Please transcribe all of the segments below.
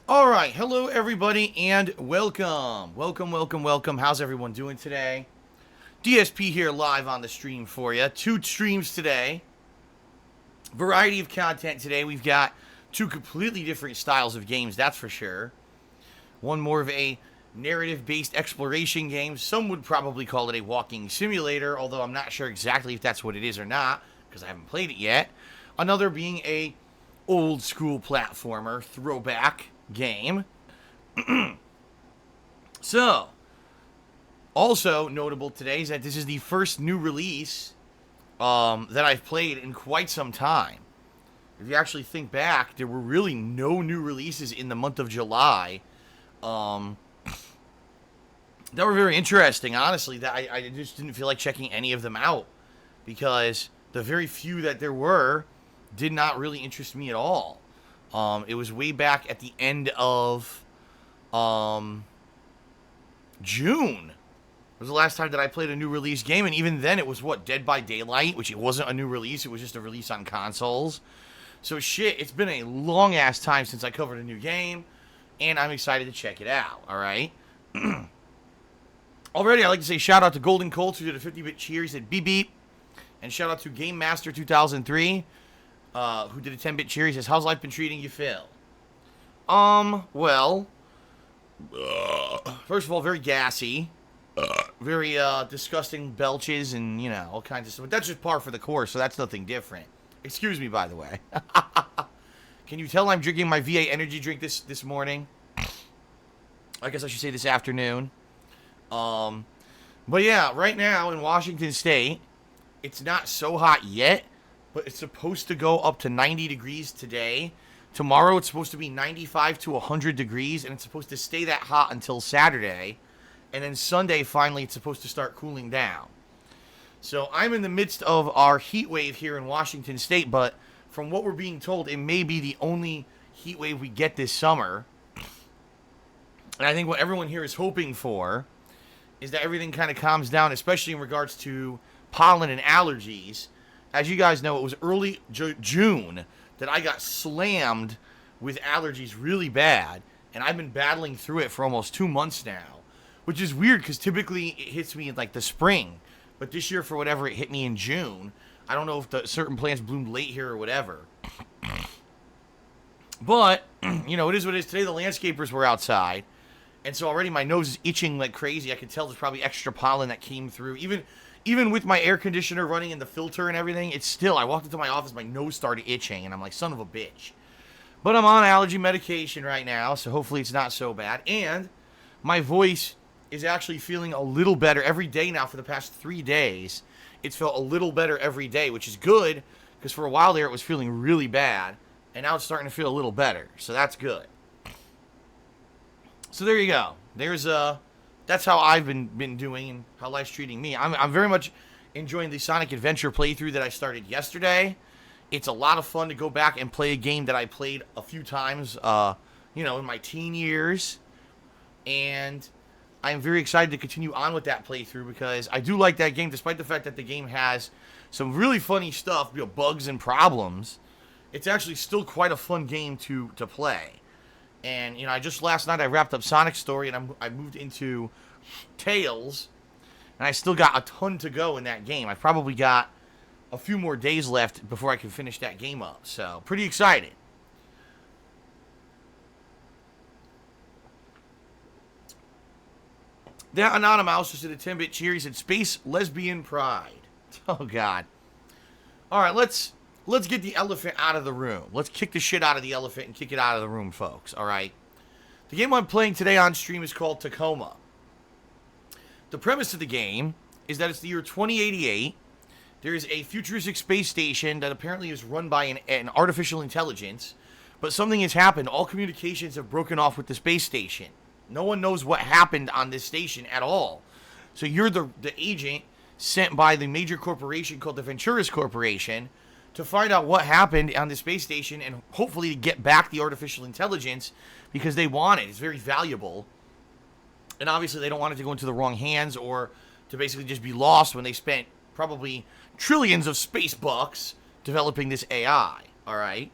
All right, hello everybody and welcome. Welcome. How's everyone doing today? DSP here live on the stream for you. Two streams today. Variety of content today. We've got two completely different styles of games, that's for sure. One more of a narrative-based exploration game. Some would probably call it a walking simulator, although I'm not sure exactly if that's what it is or not because I haven't played it yet. Another being a old school platformer throwback game. So, also notable today is that this is the first new release that I've played in quite some time. If you actually think back, there were really no new releases in the month of July. That were very interesting, honestly. That I just didn't feel like checking any of them out because the very few that there were did not really interest me at all. It was way back at the end of June. It was the last time that I played a new release game, and even then it was, Dead by Daylight, which it wasn't a new release, it was just a release on consoles. So shit, it's been a long-ass time since I covered a new game, and I'm excited to check it out, alright? Already, I'd like to say shout out to Golden Colts, who did a 50-bit cheer. He said beep beep. And shout out to Game Master 2003, who did a 10-bit cheer. He says, how's life been treating you, Phil? Well, first of all, very gassy. Very disgusting belches and, all kinds of stuff. But that's just par for the course, so that's nothing different. Excuse me, by the way. Can you tell I'm drinking my VA energy drink this morning? I guess I should say this afternoon. But yeah, right now in Washington State, it's not so hot yet, but it's supposed to go up to 90 degrees today. Tomorrow it's supposed to be 95 to 100 degrees, and it's supposed to stay that hot until Saturday. And then Sunday, finally, it's supposed to start cooling down. So I'm in the midst of our heat wave here in Washington State, but from what we're being told, it may be the only heat wave we get this summer. And I think what everyone here is hoping for is that everything kind of calms down, especially in regards to pollen and allergies. As you guys know, it was early June that I got slammed with allergies really bad, and I've been battling through it for almost 2 months now, which is weird because typically it hits me in like the spring, but this year, for whatever, it hit me in June. I don't know if the certain plants bloomed late here or whatever. But, it is what it is. Today the landscapers were outside, and so already my nose is itching like crazy. I can tell there's probably extra pollen that came through. Even with my air conditioner running and the filter and everything, it's still, I walked into my office, my nose started itching, and I'm like, son of a bitch. But I'm on allergy medication right now, so hopefully it's not so bad. And my voice is actually feeling a little better every day now for the past 3 days. It's felt a little better every day, which is good, because for a while there it was feeling really bad, and now it's starting to feel a little better, so that's good. So there you go. That's how I've been doing and how life's treating me. I'm very much enjoying the Sonic Adventure playthrough that I started yesterday. It's a lot of fun to go back and play a game that I played a few times, in my teen years, and I'm very excited to continue on with that playthrough because I do like that game, despite the fact that the game has some really funny stuff, bugs and problems. It's actually still quite a fun game to play. And, last night I wrapped up Sonic's story and I moved into Tails, and I still got a ton to go in that game. I've probably got a few more days left before I can finish that game up, so pretty excited. That Anonymous just did a 10-bit cheer. He said, Space Lesbian Pride. Oh, God. All right, let's get the elephant out of the room. Let's kick the shit out of the elephant and kick it out of the room, folks, all right? The game I'm playing today on stream is called Tacoma. The premise of the game is that it's the year 2088. There is a futuristic space station that apparently is run by an artificial intelligence, but something has happened. All communications have broken off with the space station. No one knows what happened on this station at all. So you're the agent sent by the major corporation called the Venturis Corporation to find out what happened on the space station and hopefully to get back the artificial intelligence because they want it. It's very valuable. And obviously they don't want it to go into the wrong hands or to basically just be lost when they spent probably trillions of space bucks developing this AI. All right.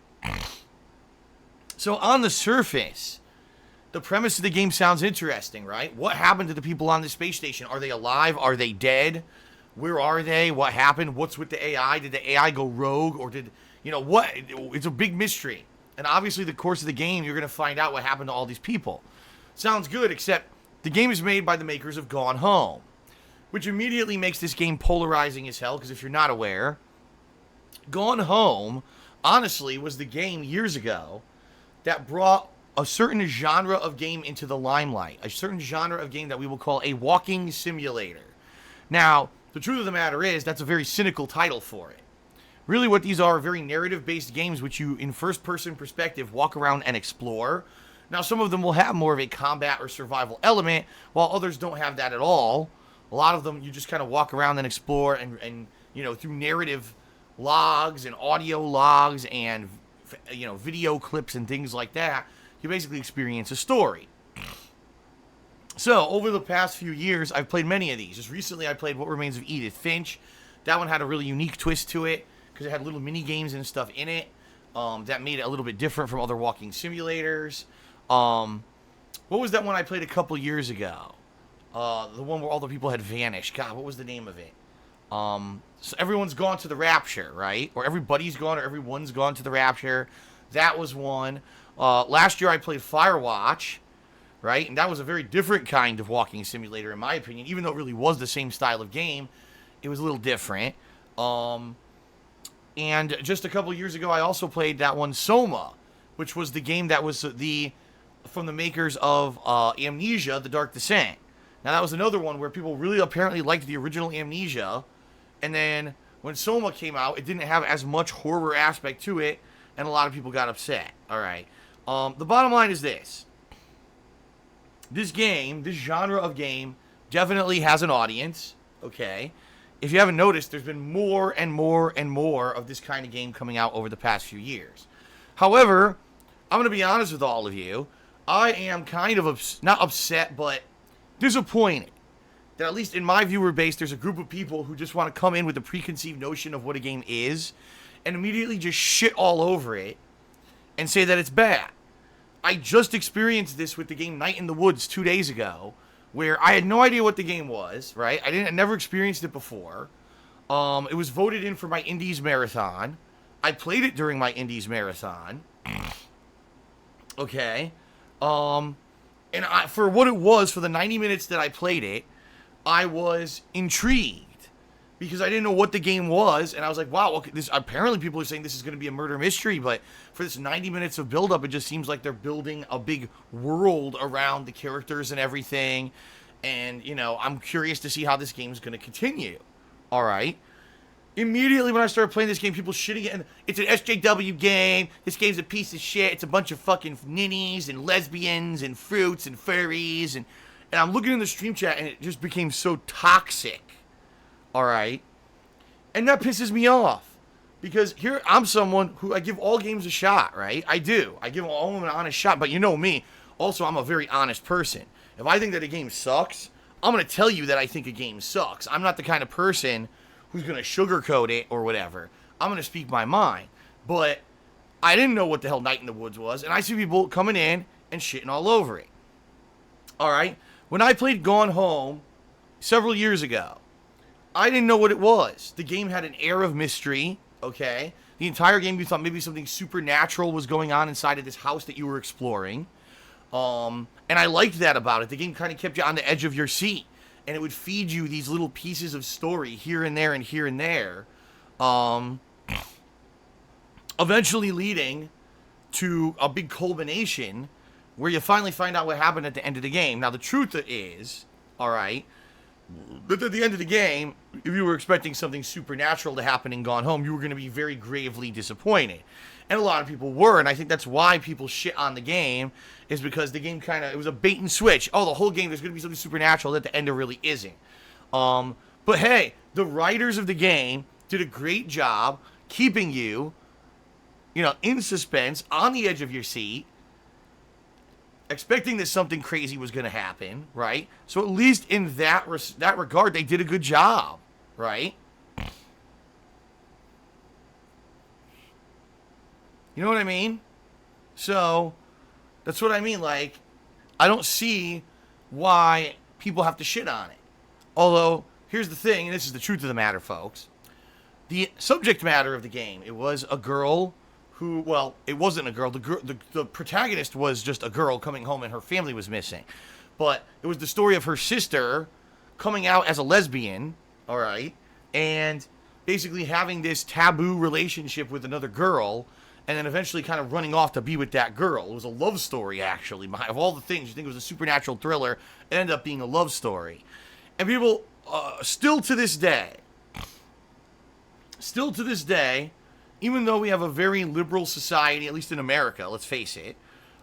So on the surface, the premise of the game sounds interesting, right? What happened to the people on the space station? Are they alive? Are they dead? Where are they? What happened? What's with the AI? Did the AI go rogue? Or did, what? It's a big mystery. And obviously, the course of the game, you're going to find out what happened to all these people. Sounds good, except the game is made by the makers of Gone Home, which immediately makes this game polarizing as hell, because if you're not aware, Gone Home, honestly, was the game years ago that brought a certain genre of game into the limelight, a certain genre of game that we will call a walking simulator. Now, the truth of the matter is, that's a very cynical title for it. Really what these are very narrative-based games which you, in first-person perspective, walk around and explore. Now, some of them will have more of a combat or survival element, while others don't have that at all. A lot of them, you just kind of walk around and explore, and through narrative logs and audio logs and, video clips and things like that, you basically experience a story. So, over the past few years, I've played many of these. Just recently, I played What Remains of Edith Finch. That one had a really unique twist to it, because it had little mini games and stuff in it that made it a little bit different from other walking simulators. What was that one I played a couple years ago? The one where all the people had vanished. God, what was the name of it? So everyone's gone to the Rapture, right? Or everybody's gone, or everyone's gone to the Rapture. That was one. Last year I played Firewatch, right? And that was a very different kind of walking simulator, in my opinion. Even though it really was the same style of game, it was a little different. And just a couple years ago, I also played that one, Soma, which was the game that was from the makers of Amnesia, The Dark Descent. Now, that was another one where people really apparently liked the original Amnesia, and then when Soma came out, it didn't have as much horror aspect to it, and a lot of people got upset. All right. The bottom line is this. This game, this genre of game, definitely has an audience, okay? If you haven't noticed, there's been more and more and more of this kind of game coming out over the past few years. However, I'm going to be honest with all of you. I am kind of, not upset, but disappointed that at least in my viewer base, there's a group of people who just want to come in with a preconceived notion of what a game is and immediately just shit all over it and say that it's bad. I just experienced this with the game Night in the Woods 2 days ago, where I had no idea what the game was, right? I never experienced it before. It was voted in for my Indies Marathon. I played it during my Indies Marathon. Okay. And for what it was, for the 90 minutes that I played it, I was intrigued. Because I didn't know what the game was, and I was like, wow, okay, apparently people are saying this is going to be a murder mystery, but for this 90 minutes of build-up, it just seems like they're building a big world around the characters and everything, and, I'm curious to see how this game is going to continue. All right. Immediately when I started playing this game, people shitting it, and it's an SJW game, this game's a piece of shit, it's a bunch of fucking ninnies and lesbians and fruits and furries, and I'm looking in the stream chat, and it just became so toxic. All right. And that pisses me off. Because here, I'm someone who I give all games a shot, right? I do. I give all of them an honest shot. But you know me. Also, I'm a very honest person. If I think that a game sucks, I'm going to tell you that I think a game sucks. I'm not the kind of person who's going to sugarcoat it or whatever. I'm going to speak my mind. But I didn't know what the hell Night in the Woods was. And I see people coming in and shitting all over it. All right. When I played Gone Home several years ago, I didn't know what it was. The game had an air of mystery, okay? The entire game, you thought maybe something supernatural was going on inside of this house that you were exploring. And I liked that about it. The game kind of kept you on the edge of your seat. And it would feed you these little pieces of story here and there and here and there. Eventually leading to a big culmination where you finally find out what happened at the end of the game. Now, the truth is, all right, but at the end of the game, if you were expecting something supernatural to happen in Gone Home, you were going to be very gravely disappointed. And a lot of people were, and I think that's why people shit on the game, is because the game it was a bait and switch. Oh, the whole game, there's going to be something supernatural, at the end there really isn't. But hey, the writers of the game did a great job keeping you, in suspense, on the edge of your seat, expecting that something crazy was going to happen, right? So at least in that regard, they did a good job, right? You know what I mean? So that's what I mean. Like, I don't see why people have to shit on it. Although, here's the thing, and this is the truth of the matter, folks. The subject matter of the game, it was a girl who, well, it wasn't a girl. The protagonist was just a girl coming home and her family was missing. But it was the story of her sister coming out as a lesbian, all right, and basically having this taboo relationship with another girl, and then eventually kind of running off to be with that girl. It was a love story, actually. Of all the things, you think it was a supernatural thriller, it ended up being a love story. And people, still to this day, even though we have a very liberal society, at least in America, let's face it,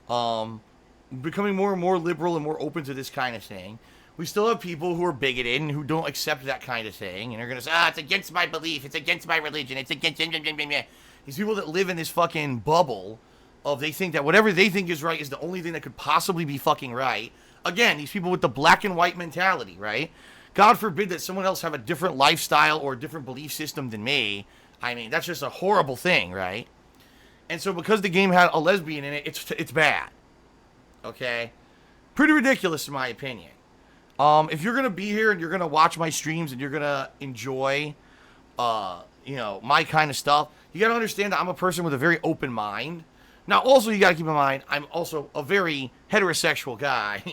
becoming more and more liberal and more open to this kind of thing, we still have people who are bigoted and who don't accept that kind of thing, and they're going to say, it's against my belief, it's against my religion, it's against... These people that live in this fucking bubble of they think that whatever they think is right is the only thing that could possibly be fucking right. Again, these people with the black and white mentality, right? God forbid that someone else have a different lifestyle or a different belief system than me. I mean, that's just a horrible thing, right? And so because the game had a lesbian in it, it's bad. Okay? Pretty ridiculous in my opinion. If you're going to be here and you're going to watch my streams and you're going to enjoy, my kind of stuff, you got to understand that I'm a person with a very open mind. Now, also, you got to keep in mind, I'm also a very heterosexual guy.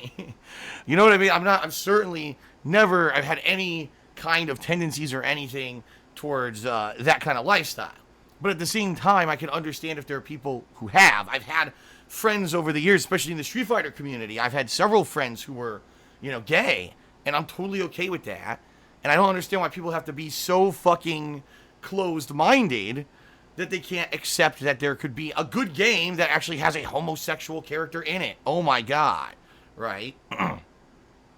You know what I mean? I've certainly never, I've had any kind of tendencies or anything towards that kind of lifestyle. But at the same time, I can understand if there are people who have. I've had friends over the years, especially in the Street Fighter community. I've had several friends who were, gay, and I'm totally okay with that. And I don't understand why people have to be so fucking closed-minded that they can't accept that there could be a good game that actually has a homosexual character in it. Oh my God, right?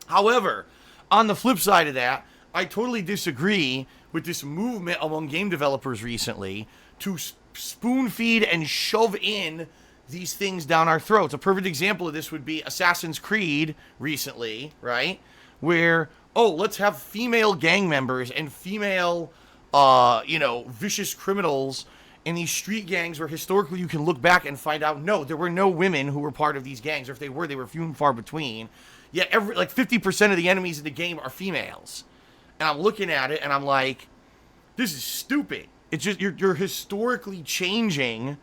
However, on the flip side of that, I totally disagree with this movement among game developers recently to spoon feed and shove in these things down our throats. A perfect example of this would be Assassin's Creed recently, right? Where, let's have female gang members and female, vicious criminals in these street gangs where historically you can look back and find out, no, there were no women who were part of these gangs, or if they were few and far between. Yet 50% of the enemies in the game are females. And I'm looking at it and I'm like, this is stupid. It's just, you're historically changing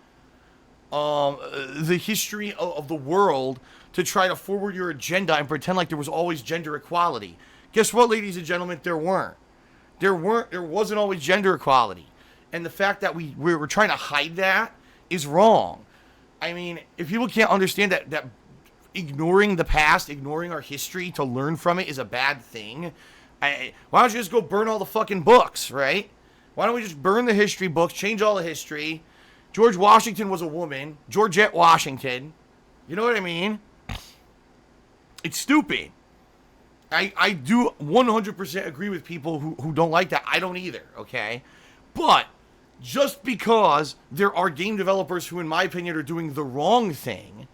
the history of the world to try to forward your agenda and pretend like there was always gender equality. Guess what, ladies and gentlemen? There weren't. There wasn't always gender equality. And the fact that we're trying to hide that is wrong. I mean, if people can't understand that ignoring the past, ignoring our history to learn from it is a bad thing, why don't you just go burn all the fucking books, right? Why don't we just burn the history books, change all the history? George Washington was a woman. Georgette Washington. You know what I mean? It's stupid. I do 100% agree with people who don't like that. I don't either, okay? But just because there are game developers who, in my opinion, are doing the wrong thing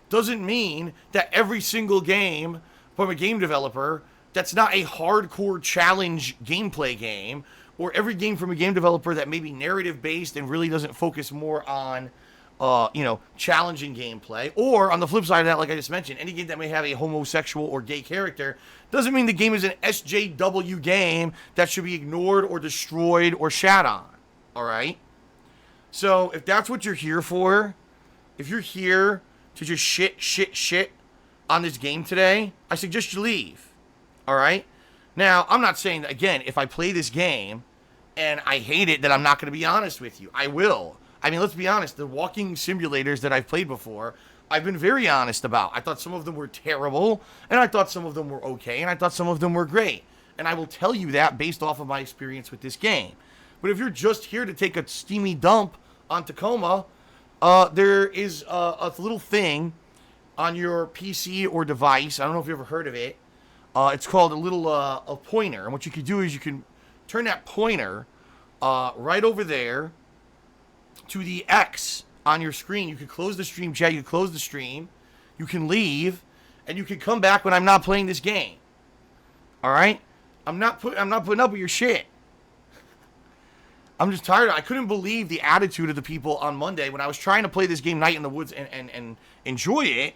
doesn't mean that every single game from a game developer that's not a hardcore challenge gameplay game, or every game from a game developer that may be narrative-based and really doesn't focus more on, challenging gameplay, or on the flip side of that, like I just mentioned, any game that may have a homosexual or gay character, doesn't mean the game is an SJW game that should be ignored or destroyed or shat on, all right? So, if that's what you're here for, if you're here to just shit on this game today, I suggest you leave, all right? Now, I'm not saying that, again, if I play this game and I hate it, that I'm not going to be honest with you. I will. I mean, let's be honest. The walking simulators that I've played before, I've been very honest about. I thought some of them were terrible, and I thought some of them were okay, and I thought some of them were great. And I will tell you that based off of my experience with this game. But if you're just here to take a steamy dump on Tacoma, there is a little thing on your PC or device. I don't know if you've ever heard of it. It's called a pointer. And what you can do is you can turn that pointer right over there to the X on your screen. You can close the stream chat. You can close the stream. You can leave, and you can come back when I'm not playing this game. All right? I'm not putting up with your shit. I'm just tired. I couldn't believe the attitude of the people on Monday when I was trying to play this game Night in the Woods and enjoy it.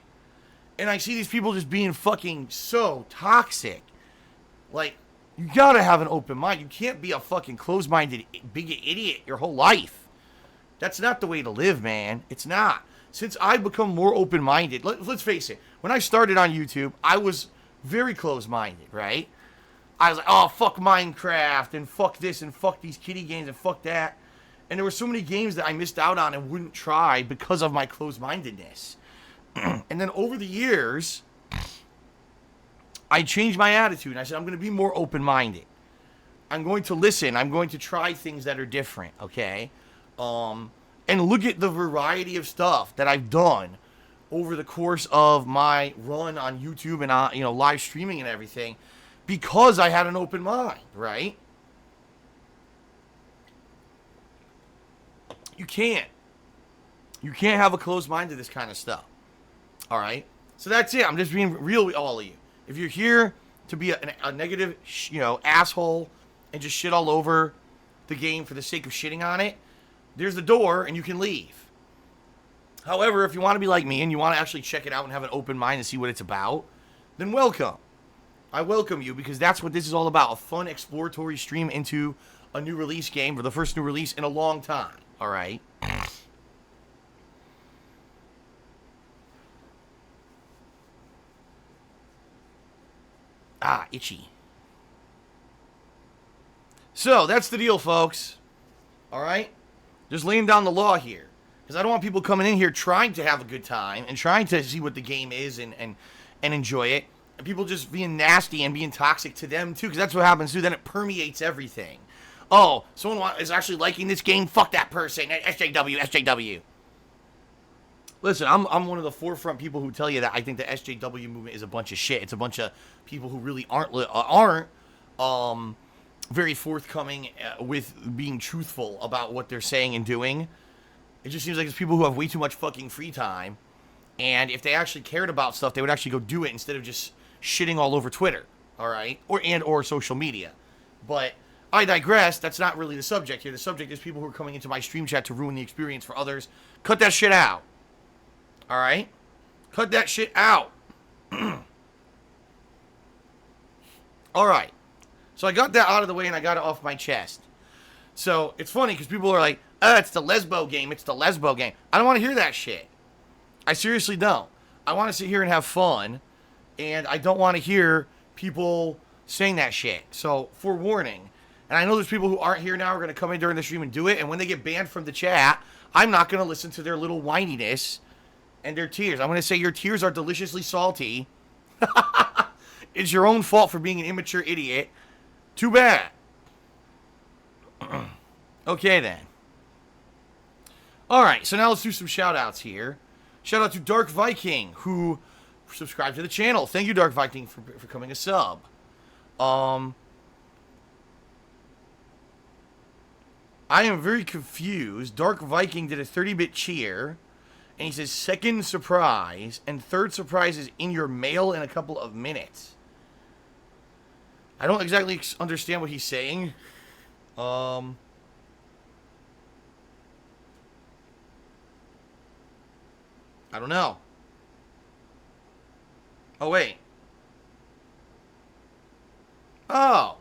And I see these people just being fucking so toxic. Like, you gotta have an open mind. You can't be a fucking closed-minded bigot idiot your whole life. That's not the way to live, man. It's not. Since I've become more open-minded, let's face it, when I started on YouTube, I was very closed-minded, right? I was like, oh, fuck Minecraft, and fuck this, and fuck these kiddie games, and fuck that. And there were so many games that I missed out on and wouldn't try because of my closed-mindedness. And then over the years, I changed my attitude, and I said, I'm going to be more open-minded. I'm going to listen. I'm going to try things that are different, okay? And look at the variety of stuff that I've done over the course of my run on YouTube and live streaming and everything, because I had an open mind, right? You can't have a closed mind to this kind of stuff. All right? So that's it. I'm just being real with all of you. If you're here to be a negative, asshole and just shit all over the game for the sake of shitting on it, there's the door and you can leave. However, if you want to be like me and you want to actually check it out and have an open mind and see what it's about, then welcome. I welcome you, because that's what this is all about. A fun exploratory stream into a new release game, or the first new release in a long time. All right? Itchy. So, that's the deal, folks. All right? Just laying down the law here. Because I don't want people coming in here trying to have a good time and trying to see what the game is and enjoy it. And people just being nasty and being toxic to them, too. Because that's what happens, too. Then it permeates everything. Oh, someone is actually liking this game? Fuck that person. SJW, SJW. Listen, I'm one of the forefront people who tell you that I think the SJW movement is a bunch of shit. It's a bunch of people who really aren't very forthcoming with being truthful about what they're saying and doing. It just seems like it's people who have way too much fucking free time. And if they actually cared about stuff, they would actually go do it instead of just shitting all over Twitter. All right? Or social media. But I digress. That's not really the subject here. The subject is people who are coming into my stream chat to ruin the experience for others. Cut that shit out. All right? Cut that shit out. All right. So I got that out of the way and I got it off my chest. So it's funny because people are like, it's the lesbo game. It's the lesbo game. I don't want to hear that shit. I seriously don't. I want to sit here and have fun. And I don't want to hear people saying that shit. So, forewarning. And I know there's people who aren't here now who are going to come in during the stream and do it. And when they get banned from the chat, I'm not going to listen to their little whininess and their tears. I'm going to say your tears are deliciously salty. It's your own fault for being an immature idiot. Too bad. Okay, then. Alright, so now let's do some shout-outs here. Shout out to Dark Viking, who subscribed to the channel. Thank you, Dark Viking, for becoming a sub. I am very confused. Dark Viking did a 30-bit cheer, and he says, second surprise, and third surprise is in your mail in a couple of minutes. I don't exactly understand what he's saying. I don't know. Oh, wait. Oh.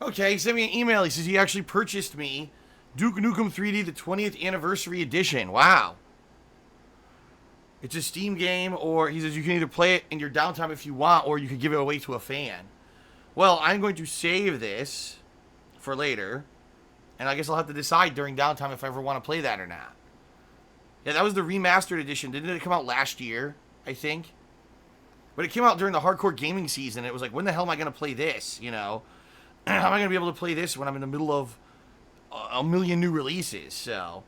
Okay, he sent me an email. He says he actually purchased me Duke Nukem 3D, the 20th Anniversary Edition. Wow. It's a Steam game, or he says you can either play it in your downtime if you want, or you could give it away to a fan. Well, I'm going to save this for later, and I guess I'll have to decide during downtime if I ever want to play that or not. Yeah, that was the remastered edition. Didn't it come out last year, I think? But it came out during the hardcore gaming season. It was like, when the hell am I going to play this, you know? How am I going to be able to play this when I'm in the middle of a million new releases? So,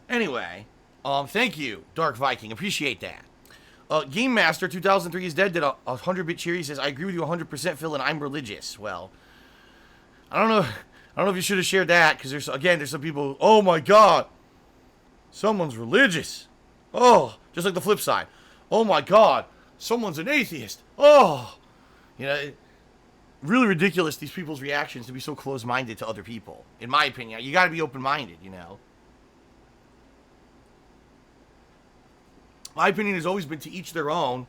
anyway, thank you, Dark Viking. Appreciate that. Game Master 2003 is dead. Did a 100-bit cheer. He says, I agree with you 100%, Phil, and I'm religious. Well, I don't know if you should have shared that, because there's some people, oh my god, someone's religious. Oh, just like the flip side. Oh my god, someone's an atheist. Oh, you know, really ridiculous, these people's reactions to be so close-minded to other people. In my opinion, you got to be open-minded, you know. My opinion has always been to each their own.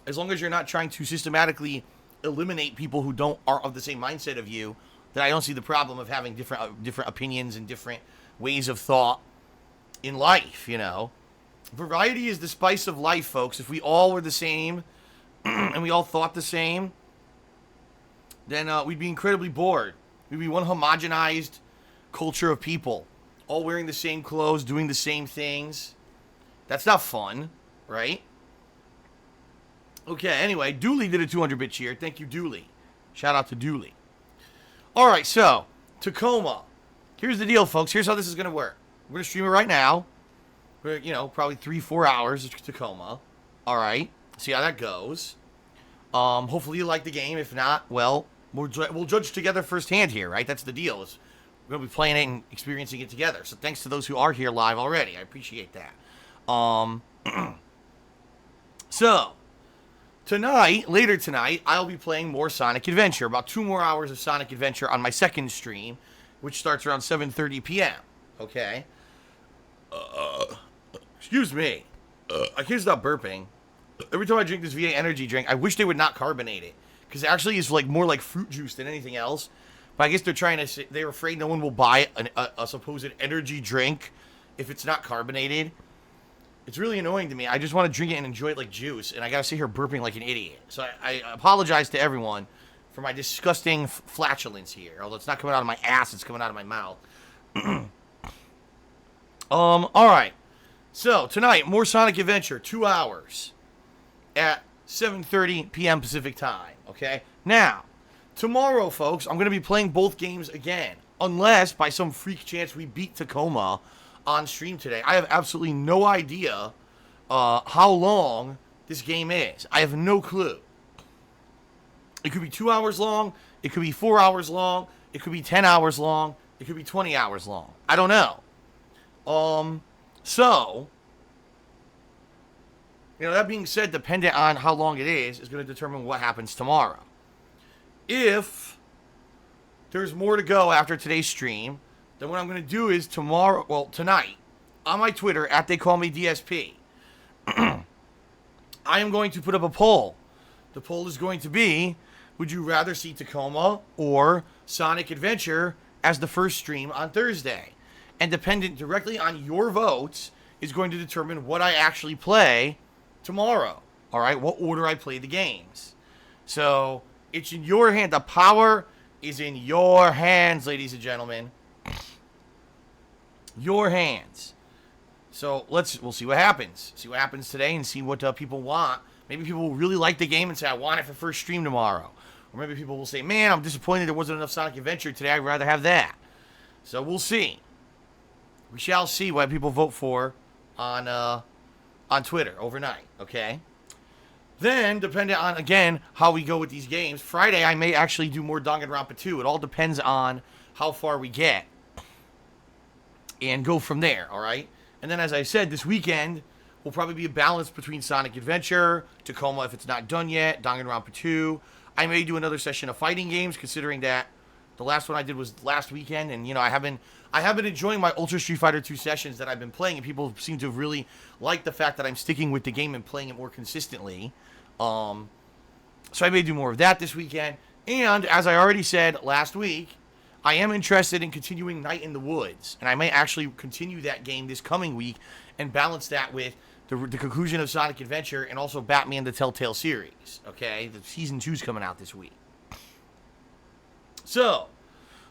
As long as you're not trying to systematically eliminate people who don't are of the same mindset of you, then I don't see the problem of having different opinions and different ways of thought in life. Variety is the spice of life, folks. If we all were the same and we all thought the same, then we'd be incredibly bored. We'd be one homogenized culture of people, all wearing the same clothes, doing the same things. That's not fun, right? Okay, anyway, Dooley did a 200-bit cheer. Thank you, Dooley. Shout out to Dooley. All right, so, Tacoma. Here's the deal, folks. Here's how this is going to work. We're going to stream it right now. We're, probably 3-4 hours of Tacoma. All right, see how that goes. Hopefully you like the game. If not, well, we'll judge together firsthand here, right? That's the deal. We're going to be playing it and experiencing it together. So thanks to those who are here live already. I appreciate that. So, later tonight, I'll be playing more Sonic Adventure. About 2 more hours of Sonic Adventure on my second stream, which starts around 7:30 p.m. Okay? Excuse me. I can't stop burping. Every time I drink this VA energy drink, I wish they would not carbonate it. Because it actually is more like fruit juice than anything else. But I guess they're afraid no one will buy a supposed energy drink if it's not carbonated. It's really annoying to me. I just want to drink it and enjoy it like juice. And I got to sit here burping like an idiot. So I apologize to everyone for my disgusting flatulence here. Although it's not coming out of my ass, it's coming out of my mouth. Alright. So, tonight, more Sonic Adventure. 2 hours. At 7:30 p.m. Pacific time. Okay? Now, tomorrow, folks, I'm going to be playing both games again. Unless, by some freak chance, we beat Tacoma on stream today. I have absolutely no idea how long this game is. I have no clue. It could be 2 hours long. It could be 4 hours long. It could be 10 hours long. It could be 20 hours long. I don't know. So, that being said, dependent on how long it is going to determine what happens tomorrow. If there's more to go after today's stream, then what I'm going to do is tonight, on my Twitter, @TheyCallMeDSP, I am going to put up a poll. The poll is going to be, would you rather see Tacoma or Sonic Adventure as the first stream on Thursday? And dependent directly on your votes is going to determine what I actually play tomorrow. All right, what order I play the games. So, it's in your hand. The power is in your hands, ladies and gentlemen. Your hands. So we'll see what happens. See what happens today and see what people want. Maybe people will really like the game and say, I want it for first stream tomorrow. Or maybe people will say, man, I'm disappointed there wasn't enough Sonic Adventure today. I'd rather have that. So we'll see. We shall see what people vote for on Twitter overnight. Okay? Then, depending on, again, how we go with these games, Friday I may actually do more Danganronpa 2. It all depends on how far we get. And go from there, alright? And then, as I said, this weekend will probably be a balance between Sonic Adventure, Tacoma if it's not done yet, Danganronpa 2. I may do another session of fighting games, considering that the last one I did was last weekend, and, I have been enjoying my Ultra Street Fighter 2 sessions that I've been playing, and people seem to really like the fact that I'm sticking with the game and playing it more consistently. So I may do more of that this weekend. And, as I already said last week, I am interested in continuing Night in the Woods, and I may actually continue that game this coming week and balance that with the conclusion of Sonic Adventure and also Batman the Telltale series. Okay, the Season 2's coming out this week. So,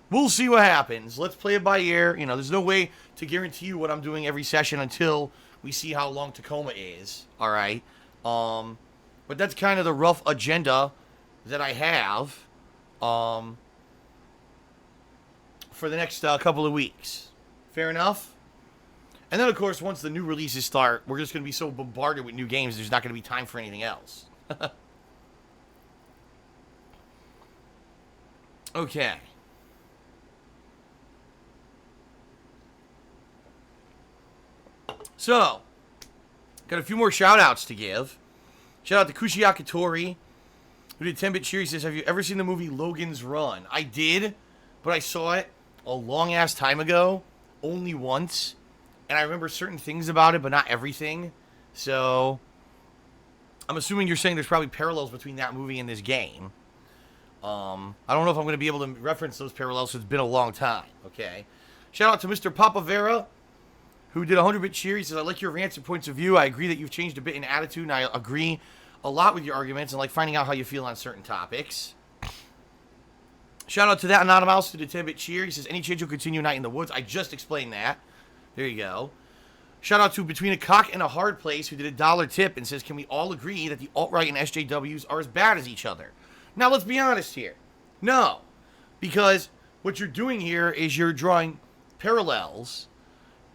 we'll see what happens. Let's play it by ear. There's no way to guarantee you what I'm doing every session until we see how long Tacoma is. All right? But that's kind of the rough agenda that I have. For the next couple of weeks. Fair enough? And then, of course, once the new releases start, we're just going to be so bombarded with new games, there's not going to be time for anything else. Okay. So, got a few more shout-outs to give. Shout out to Kushiyaki Tori, who did 10-bit cheer. He says, have you ever seen the movie Logan's Run? I did, but I saw it a long-ass time ago, only once, and I remember certain things about it, but not everything, So, I'm assuming you're saying there's probably parallels between that movie and this game. I don't know if I'm going to be able to reference those parallels, so it's been a long time, okay? Shout out to Mr. Papavera, who did a 100-bit cheer. He says, I like your rants and points of view. I agree that you've changed a bit in attitude, and I agree a lot with your arguments and like finding out how you feel on certain topics. Shout out to that Anonymous who did 10-bit cheer. He says, any chance you'll continue Night in the Woods? I just explained that. There you go. Shout out to Between a Cock and a Hard Place who did a $1 tip and says, can we all agree that the alt-right and SJWs are as bad as each other? Now, let's be honest here. No. Because what you're doing here is you're drawing parallels,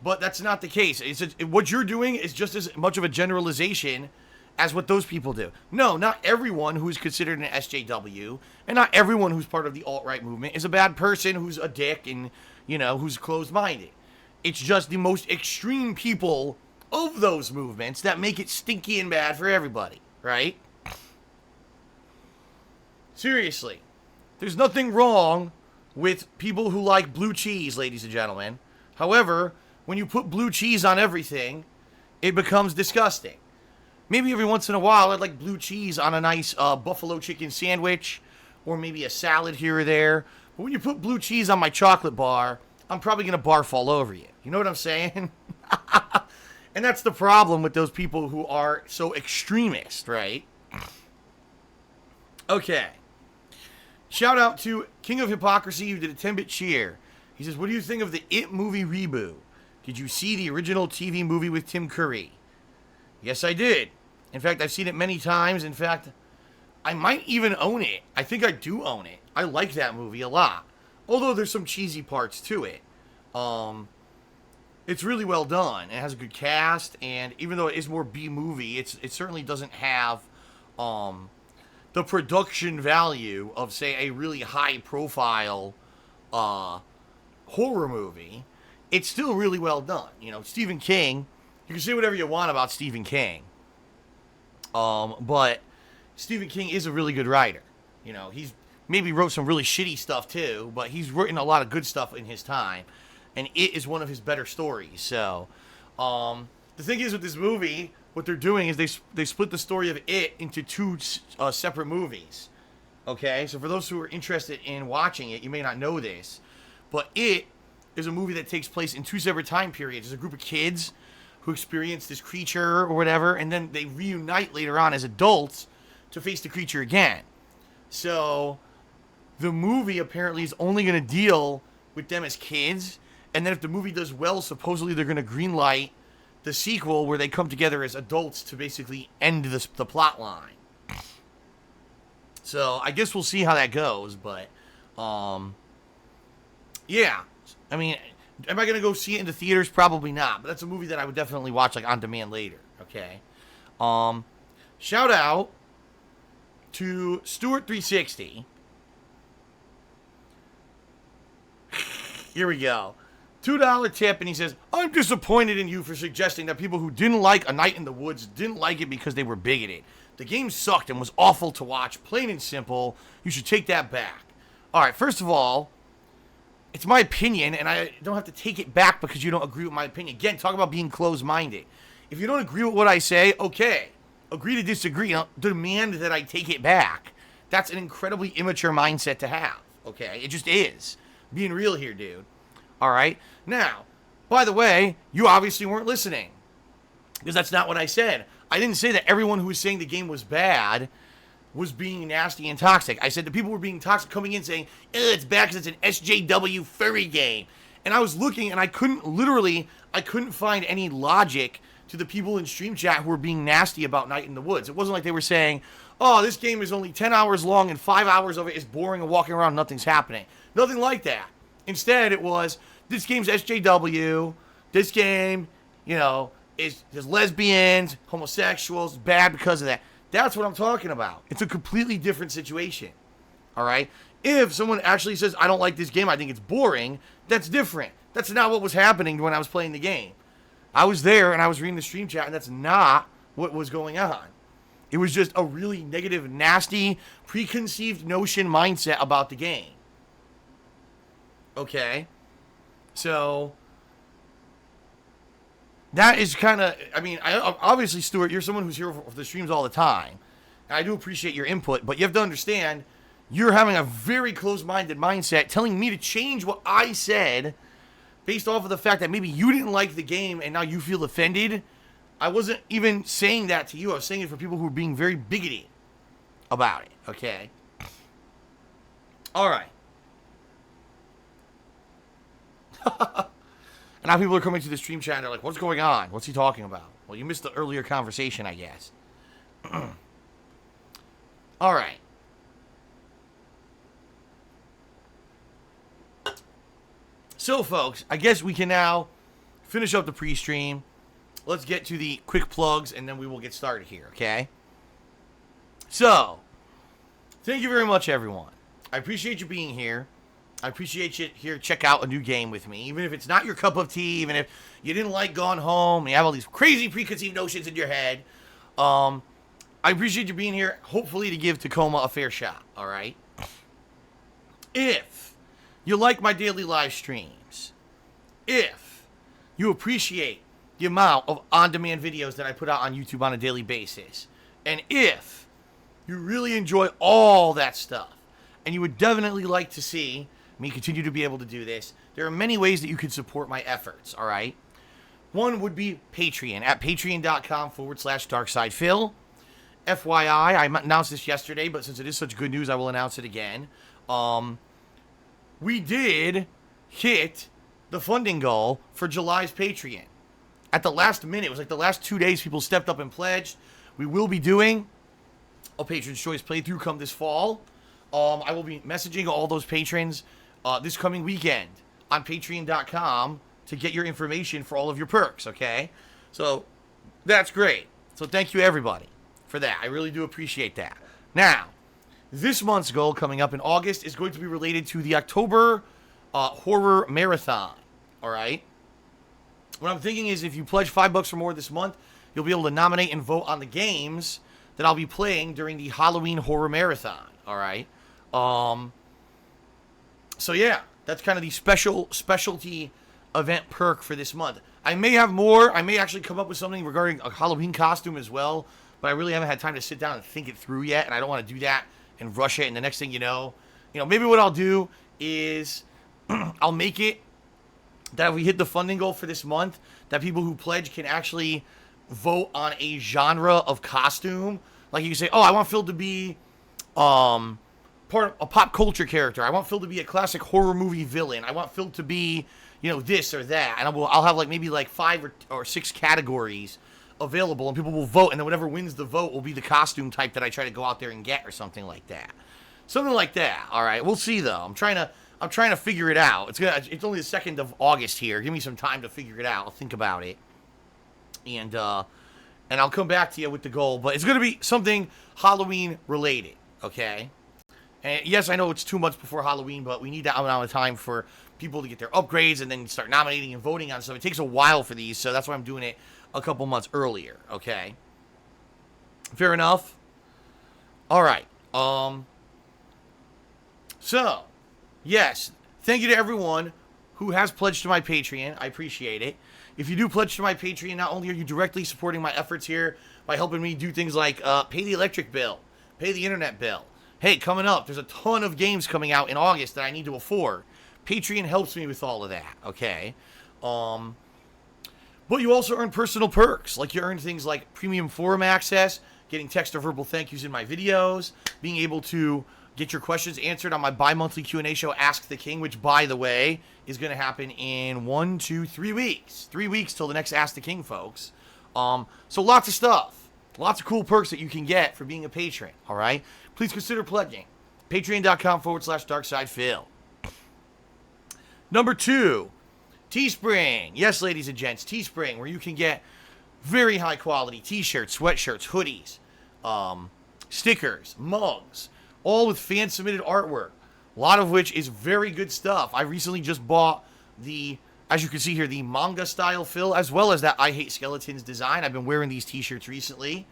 but that's not the case. What you're doing is just as much of a generalization as what those people do. No, not everyone who's considered an SJW and not everyone who's part of the alt-right movement is a bad person who's a dick and, who's closed-minded. It's just the most extreme people of those movements that make it stinky and bad for everybody, right? Seriously. There's nothing wrong with people who like blue cheese, ladies and gentlemen. However, when you put blue cheese on everything, it becomes disgusting. Maybe every once in a while, I'd like blue cheese on a nice buffalo chicken sandwich, or maybe a salad here or there. But when you put blue cheese on my chocolate bar, I'm probably going to barf all over you. You know what I'm saying? And that's the problem with those people who are so extremist, right? Okay. Shout out to King of Hypocrisy who did a 10-bit cheer. He says, what do you think of the It movie reboot? Did you see the original TV movie with Tim Curry? Yes, I did. In fact, I've seen it many times. In fact, I might even own it. I think I do own it. I like that movie a lot. Although there's some cheesy parts to it. It's really well done. It has a good cast, and even though it is more B-movie, it certainly doesn't have the production value of, say, a really high-profile horror movie. It's still really well done. Stephen King, you can say whatever you want about Stephen King, but Stephen King is a really good writer. He's maybe wrote some really shitty stuff too, but he's written a lot of good stuff in his time, and it is one of his better stories. So, the thing is with this movie, what they're doing is they split the story of it into two separate movies. Okay, so for those who are interested in watching it, you may not know this, but it is a movie that takes place in two separate time periods. There's a group of kids who experience this creature or whatever, and then they reunite later on as adults to face the creature again. So the movie apparently is only going to deal with them as kids, and then if the movie does well, supposedly they're going to greenlight the sequel where they come together as adults to basically end the plot line. So I guess we'll see how that goes, but yeah. I mean, am I going to go see it in the theaters? Probably not, but that's a movie that I would definitely watch on demand later, okay? Shout out to Stuart360. Here we go. $2 tip, and he says, I'm disappointed in you for suggesting that people who didn't like A Night in the Woods didn't like it because they were bigoted. The game sucked and was awful to watch, plain and simple. You should take that back. All right, first of all, it's my opinion, and I don't have to take it back because you don't agree with my opinion. Again, talk about being closed-minded. If you don't agree with what I say, okay, agree to disagree. Don't demand that I take it back. That's an incredibly immature mindset to have, okay? It just is. Being real here, dude. All right? Now, by the way, you obviously weren't listening because that's not what I said. I didn't say that everyone who was saying the game was bad was being nasty and toxic. I said the people were being toxic coming in saying, it's bad because it's an SJW furry game. And I was looking and I couldn't find any logic to the people in stream chat who were being nasty about Night in the Woods. It wasn't like they were saying, oh, this game is only 10 hours long and 5 hours of it is boring and walking around, nothing's happening. Nothing like that. Instead, it was, this game's SJW, this game, there's lesbians, homosexuals, bad because of that. That's what I'm talking about. It's a completely different situation. All right? If someone actually says, I don't like this game, I think it's boring, that's different. That's not what was happening when I was playing the game. I was there and I was reading the stream chat, and that's not what was going on. It was just a really negative, nasty, preconceived notion mindset about the game. Okay? So, that is kind of, I mean, obviously, Stuart, you're someone who's here for the streams all the time. And I do appreciate your input, but you have to understand, you're having a very closed-minded mindset, telling me to change what I said based off of the fact that maybe you didn't like the game and now you feel offended. I wasn't even saying that to you. I was saying it for people who are being very bigoted about it, okay? All right. And now people are coming to the stream chat and they're like, what's going on? What's he talking about? Well, you missed the earlier conversation, I guess. All right. So, folks, I guess we can now finish up the pre-stream. Let's get to the quick plugs, and then we will get started here, okay? So, thank you very much, everyone. I appreciate you being here. I appreciate you here to check out a new game with me. Even if it's not your cup of tea, even if you didn't like Gone Home, and you have all these crazy preconceived notions in your head, I appreciate you being here, hopefully to give Tacoma a fair shot, all right? If you like my daily live streams, if you appreciate the amount of on-demand videos that I put out on YouTube on a daily basis, and if you really enjoy all that stuff, and you would definitely like to see me continue to be able to do this, there are many ways that you can support my efforts, all right? One would be Patreon at patreon.com/DarksidePhil. FYI, I announced this yesterday, but since it is such good news, I will announce it again. We did hit the funding goal for July's Patreon. At the last minute, it was like the last 2 days, people stepped up and pledged. We will be doing a Patron's Choice playthrough come this fall. I will be messaging all those patrons this coming weekend on patreon.com to get your information for all of your perks, okay? So, that's great. So, thank you, everybody, for that. I really do appreciate that. Now, this month's goal coming up in August is going to be related to the October Horror Marathon, all right? What I'm thinking is if you pledge $5 or more this month, you'll be able to nominate and vote on the games that I'll be playing during the Halloween Horror Marathon, all right? So yeah, that's kind of the specialty event perk for this month. I may have more. I may actually come up with something regarding a Halloween costume as well, but I really haven't had time to sit down and think it through yet, and I don't want to do that and rush it, and the next thing you know, maybe what I'll do is I'll make it that if we hit the funding goal for this month, that people who pledge can actually vote on a genre of costume. Like you can say, oh, I want Phil to be part of a pop culture character. I want Phil to be a classic horror movie villain. I want Phil to be, this or that. And I'll have maybe 5 or 6 categories available, and people will vote, and then whatever wins the vote will be the costume type that I try to go out there and get, or something like that. Something like that. All right, we'll see though. I'm trying to figure it out. It's only the 2nd of August here. Give me some time to figure it out. I'll think about it, and I'll come back to you with the goal. But it's gonna be something Halloween related, okay? And yes, I know it's 2 months before Halloween, but we need that amount of time for people to get their upgrades and then start nominating and voting on stuff. It takes a while for these, so that's why I'm doing it a couple months earlier, okay? Fair enough? All right. So, yes, thank you to everyone who has pledged to my Patreon. I appreciate it. If you do pledge to my Patreon, not only are you directly supporting my efforts here by helping me do things like pay the electric bill, pay the internet bill. Hey, coming up, there's a ton of games coming out in August that I need to afford. Patreon helps me with all of that, okay? But you also earn personal perks, like you earn things like premium forum access, getting text or verbal thank yous in my videos, being able to get your questions answered on my bi-monthly Q&A show, Ask the King, which, by the way, is going to happen in 3 weeks. 3 weeks till the next Ask the King, folks. So lots of stuff. Lots of cool perks that you can get for being a patron, all right? Please consider pledging. Patreon.com/DarksidePhil. Number 2, Teespring. Yes, ladies and gents, Teespring, where you can get very high quality t-shirts, sweatshirts, hoodies, stickers, mugs, all with fan submitted artwork, a lot of which is very good stuff. I recently just bought as you can see here, the manga style Phil, as well as that I Hate Skeletons design. I've been wearing these t-shirts recently.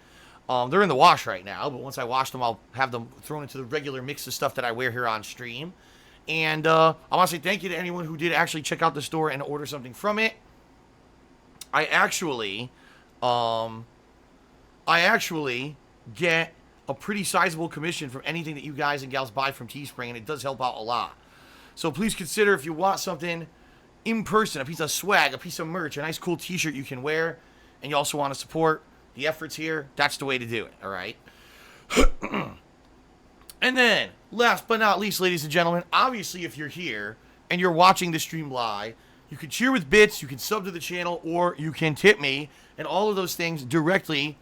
They're in the wash right now, but once I wash them, I'll have them thrown into the regular mix of stuff that I wear here on stream. And I want to say thank you to anyone who did actually check out the store and order something from it. I actually, get a pretty sizable commission from anything that you guys and gals buy from Teespring, and it does help out a lot. So please consider, if you want something in person, a piece of swag, a piece of merch, a nice cool t-shirt you can wear, and you also want to support the efforts here, that's the way to do it, all right? And then, last but not least, ladies and gentlemen, obviously if you're here and you're watching the stream live, you can cheer with bits, you can sub to the channel, or you can tip me, and all of those things directly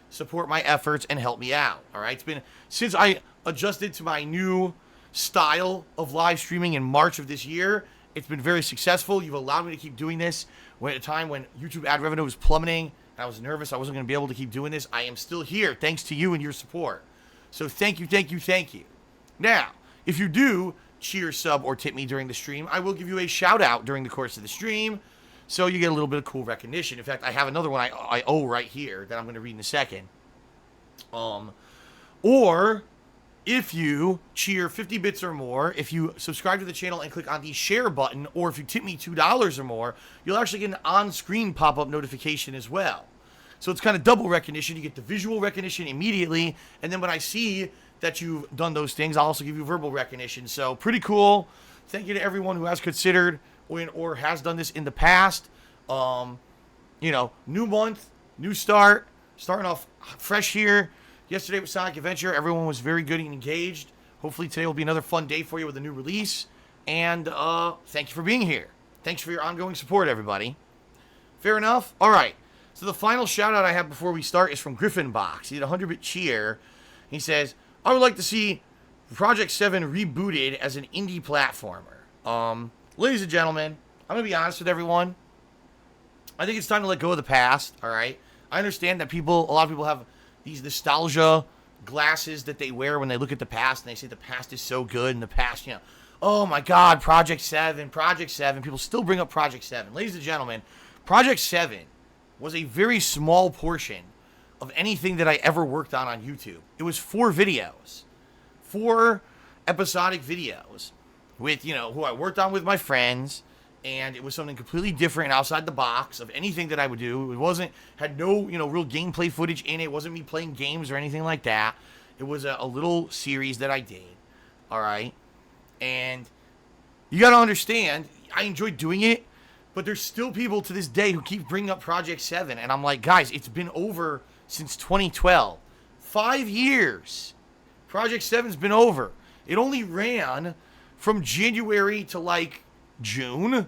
support my efforts and help me out, all right? It's been, since I adjusted to my new style of live streaming in March of this year, it's been very successful. You've allowed me to keep doing this when, at a time when YouTube ad revenue was plummeting. I was nervous I wasn't going to be able to keep doing this. I am still here thanks to you and your support. So thank you, thank you, thank you. Now, if you do cheer, sub, or tip me during the stream, I will give you a shout out during the course of the stream, so you get a little bit of cool recognition. In fact, I have another one I owe right here that I'm going to read in a second. Or if you cheer 50 bits or more, if you subscribe to the channel and click on the share button, or if you tip me $2 or more, you'll actually get an on-screen pop-up notification as well. So it's kind of double recognition. You get the visual recognition immediately, and then when I see that you've done those things, I'll also give you verbal recognition. So pretty cool. Thank you to everyone who has considered or has done this in the past. You know, new month, new start, starting off fresh here. Yesterday was Sonic Adventure. Everyone was very good and engaged. Hopefully today will be another fun day for you with a new release. And thank you for being here. Thanks for your ongoing support, everybody. Fair enough? All right. So the final shout-out I have before we start is from Griffin Box. He did a 100-bit cheer. He says, I would like to see Project 7 rebooted as an indie platformer. Ladies and gentlemen, I'm going to be honest with everyone. I think it's time to let go of the past, all right? I understand that a lot of people have these nostalgia glasses that they wear when they look at the past, and they say the past is so good, and the past, you know, oh my God, Project 7. People still bring up Project 7. Ladies and gentlemen, Project 7 was a very small portion of anything that I ever worked on YouTube. It was 4 videos. 4 episodic videos with, you know, who I worked on with my friends, and it was something completely different outside the box of anything that I would do. It had no, you know, real gameplay footage in it. It wasn't me playing games or anything like that. It was a little series that I did, all right? And you got to understand, I enjoyed doing it, but there's still people to this day who keep bringing up Project 7, and I'm like, guys, it's been over since 2012. 5 years. Project 7's been over. It only ran from January to, like, June, and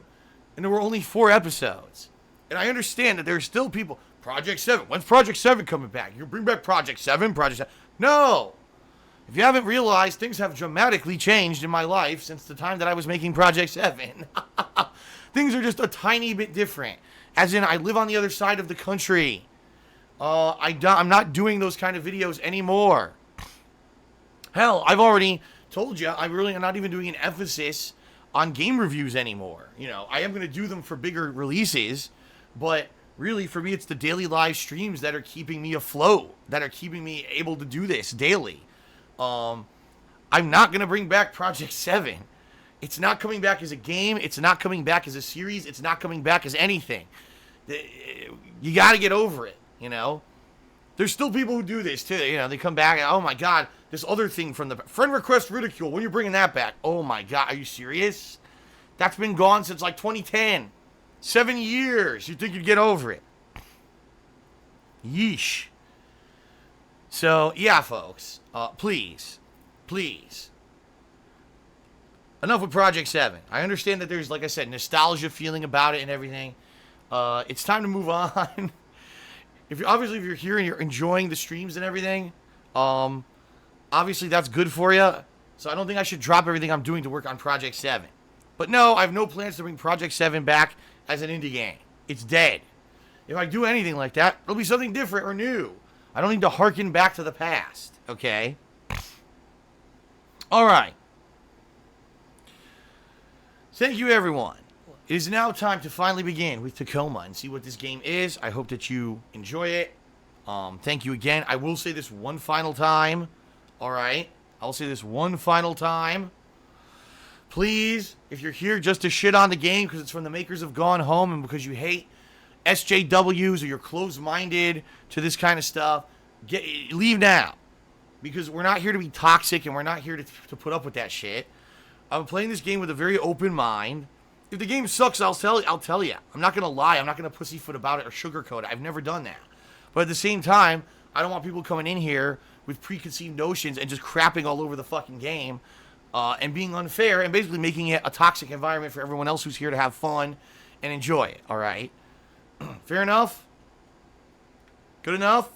there were only 4 episodes. And I understand that there's still people, Project 7, when's Project 7 coming back? You bring back Project 7, Project 7. No! If you haven't realized, things have dramatically changed in my life since the time that I was making Project 7. Things are just a tiny bit different. As in, I live on the other side of the country. I'm not doing those kind of videos anymore. Hell, I've already told you, I really am not even doing an emphasis on game reviews anymore. You know, I am going to do them for bigger releases, but really for me it's the daily live streams that are keeping me afloat, that are keeping me able to do this daily. I'm not going to bring back Project 7. It's not coming back as a game, it's not coming back as a series, it's not coming back as anything. You got to get over it, you know. There's still people who do this too, you know, they come back and, oh my God, this other thing from the friend request ridicule, when are you bringing that back? Oh my God, are you serious? That's been gone since like 2010. 7 years. You'd think you'd get over it. Yeesh. So, yeah, folks, please. Enough with Project 7. I understand that there's, like I said, nostalgia feeling about it and everything. It's time to move on. If you're here and you're enjoying the streams and everything, obviously that's good for you. So I don't think I should drop everything I'm doing to work on Project 7. But no, I have no plans to bring Project 7 back as an indie game. It's dead. If I do anything like that, it'll be something different or new. I don't need to harken back to the past, okay? All right. Thank you, everyone. It is now time to finally begin with Tacoma and see what this game is. I hope that you enjoy it. Thank you again. I will say this one final time. All right? I'll say this one final time. Please, if you're here just to shit on the game because it's from the makers of Gone Home and because you hate SJWs or you're closed-minded to this kind of stuff, leave now. Because we're not here to be toxic and we're not here to put up with that shit. I'm playing this game with a very open mind. If the game sucks, I'll tell you. I'm not going to lie. I'm not going to pussyfoot about it or sugarcoat it. I've never done that. But at the same time, I don't want people coming in here with preconceived notions and just crapping all over the fucking game and being unfair and basically making it a toxic environment for everyone else who's here to have fun and enjoy it, all right? Fair enough? Good enough?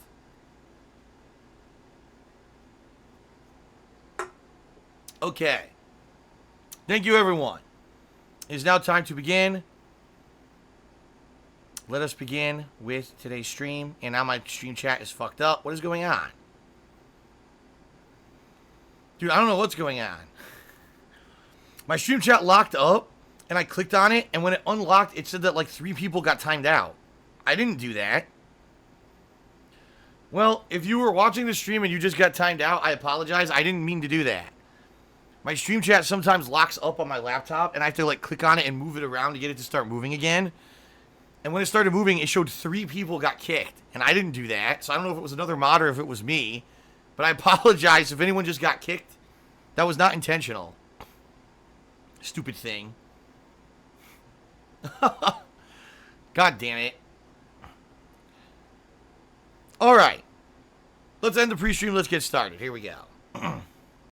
Okay. Thank you, everyone. It is now time to begin. Let us begin with today's stream. And now my stream chat is fucked up. What is going on? Dude, I don't know what's going on. My stream chat locked up, and I clicked on it, and when it unlocked, it said that like 3 people got timed out. I didn't do that. Well, if you were watching the stream and you just got timed out, I apologize. I didn't mean to do that. My stream chat sometimes locks up on my laptop, and I have to like click on it and move it around to get it to start moving again. And when it started moving, it showed 3 people got kicked, and I didn't do that. So I don't know if it was another mod or if it was me, but I apologize if anyone just got kicked. That was not intentional. Stupid thing. God damn it. All right. Let's end the pre-stream. Let's get started. Here we go.